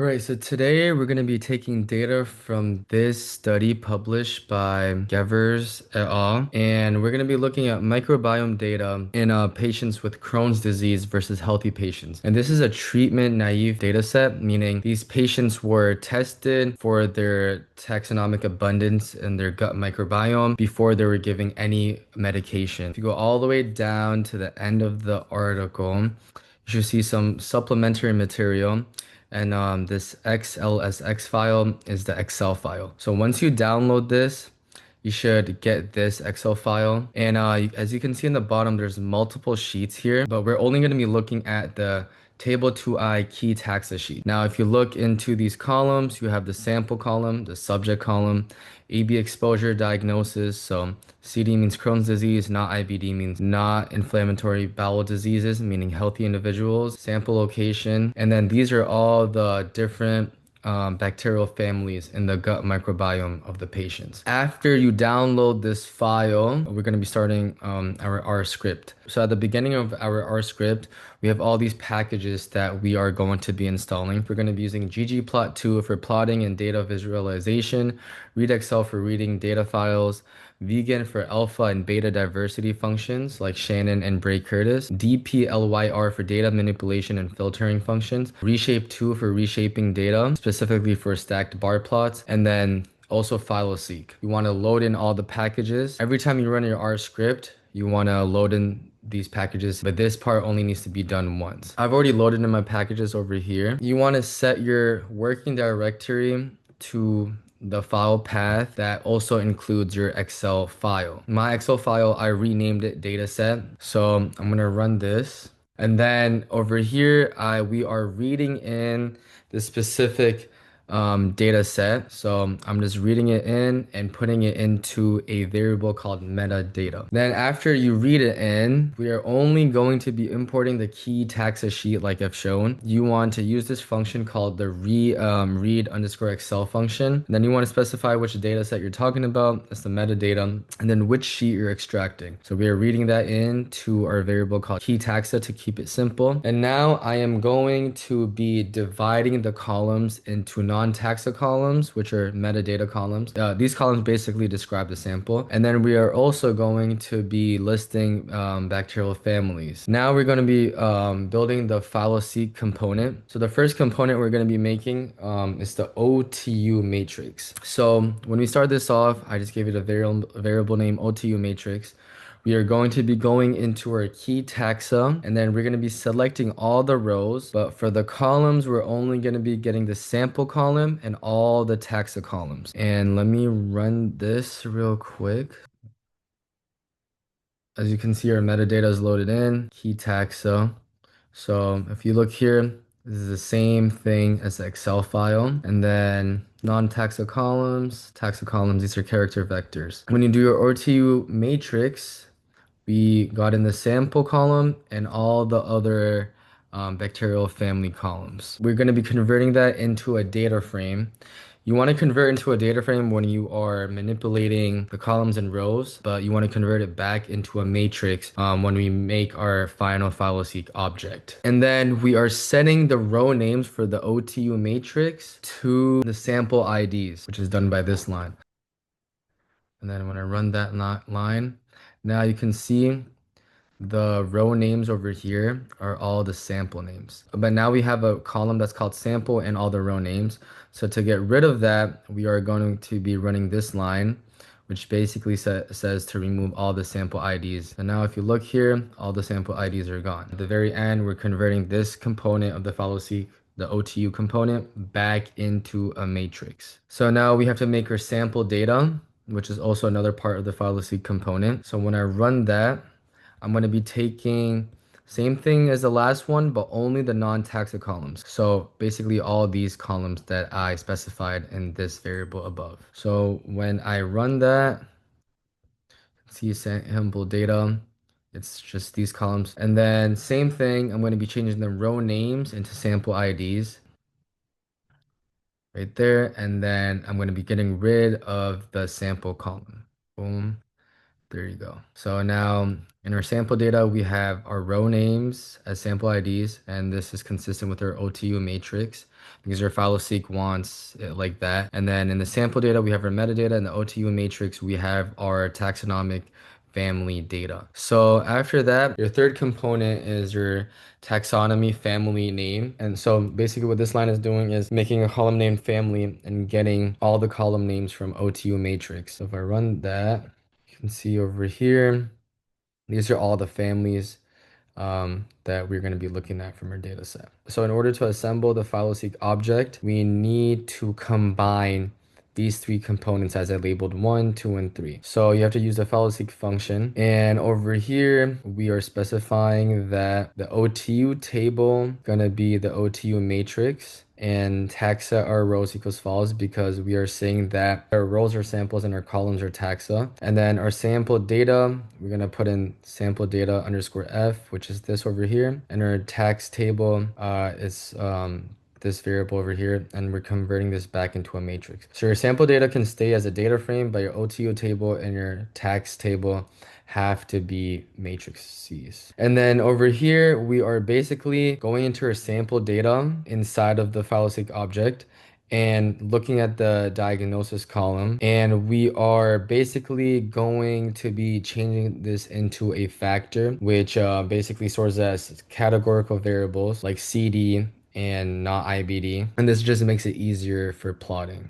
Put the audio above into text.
All right, so today we're going to be taking data from this study published by Gevers et al. And we're going to be looking at microbiome data in patients with Crohn's disease versus healthy patients. And this is a treatment naive data set, meaning these patients were tested for their taxonomic abundance in their gut microbiome before they were giving any medication. If you go all the way down to the end of the article, you should see some supplementary material. And this XLSX file is the Excel file. So once you download this, you should get this Excel file. And as you can see in the bottom, there's multiple sheets here, but we're only going to be looking at the Table 2I key taxa sheet. Now, if you look into these columns, you have the sample column, the subject column, AB exposure diagnosis. So CD means Crohn's disease, not IBD means not inflammatory bowel diseases, meaning healthy individuals, sample location. And then these are all the different bacterial families in the gut microbiome of the patients. After you download this file, we're going to be starting our R script. So at the beginning of our R script, we have all these packages that we are going to be installing. We're going to be using ggplot2 for plotting and data visualization, readxl for reading data files, vegan for alpha and beta diversity functions like Shannon and Bray Curtis, dplyr for data manipulation and filtering functions, reshape2 for reshaping data, specifically for stacked bar plots, and then also fileseek. You want to load in all the packages. Every time you run your R script, you want to load in these packages, but this part only needs to be done once. I've already loaded in my packages over here. You want to set your working directory to the file path that also includes your Excel file. My Excel file, I renamed it dataset. So I'm gonna run this. And then over here, we are reading in the specific data set. So I'm just reading it in and putting it into a variable called metadata. Then after you read it in, we are only going to be importing the key taxa sheet like I've shown. You want to use this function called the read underscore Excel function. And then you want to specify which data set you're talking about. That's the metadata. And then which sheet you're extracting. So we are reading that into our variable called key taxa to keep it simple. And now I am going to be dividing the columns into non-taxa columns, which are metadata columns. These columns basically describe the sample. And then we are also going to be listing bacterial families. Now we're going to be building the fileseek component. So the first component we're going to be making is the OTU matrix. So when we start this off, I just gave it a variable name OTU matrix. We are going to be going into our key taxa, and then we're going to be selecting all the rows. But for the columns, we're only going to be getting the sample column and all the taxa columns. And let me run this real quick. As you can see, our metadata is loaded in, key taxa. So if you look here, this is the same thing as the Excel file. And then taxa columns, these are character vectors. When you do your OTU matrix, we got in the sample column and all the other bacterial family columns. We're going to be converting that into a data frame. You want to convert into a data frame when you are manipulating the columns and rows, but you want to convert it back into a matrix when we make our final fileseek object. And then we are setting the row names for the OTU matrix to the sample IDs, which is done by this line. And then when I run that line, now you can see the row names over here are all the sample names. But now we have a column that's called sample and all the row names. So to get rid of that, we are going to be running this line, which basically says to remove all the sample IDs. And now if you look here, all the sample IDs are gone. At the very end, we're converting this component of the fileseek, the OTU component, back into a matrix. So now we have to make our sample data, which is also another part of the fileseek component. So when I run that, I'm going to be taking same thing as the last one, but only the non-taxa columns. So basically all these columns that I specified in this variable above. So when I run that, see sample data, it's just these columns. And then same thing, I'm going to be changing the row names into sample IDs right there. And then I'm going to be getting rid of the sample column. Boom. There you go. So now in our sample data, we have our row names as sample IDs, and this is consistent with our OTU matrix because our phyloseq wants it like that. And then in the sample data, we have our metadata. In the OTU matrix, we have our taxonomic family data. So after that, your third component is your taxonomy family name. And so basically what this line is doing is making a column named family and getting all the column names from OTU matrix. So if I run that, you can see over here, these are all the families that we're going to be looking at from our data set. So in order to assemble the phyloseq object, we need to combine these three components as I labeled 1, 2, and 3. So you have to use the phyloseq function. And over here, we are specifying that the OTU table gonna be the OTU matrix and taxa our rows equals false because we are saying that our rows are samples and our columns are taxa. And then our sample data, we're gonna put in sample data underscore F, which is this over here. And our tax table is this variable over here, and we're converting this back into a matrix. So your sample data can stay as a data frame, but your OTU table and your tax table have to be matrices. And then over here, we are basically going into our sample data inside of the phyloseq object and looking at the diagnosis column. And we are basically going to be changing this into a factor, which basically stores as categorical variables like CD and not IBD. And this just makes it easier for plotting.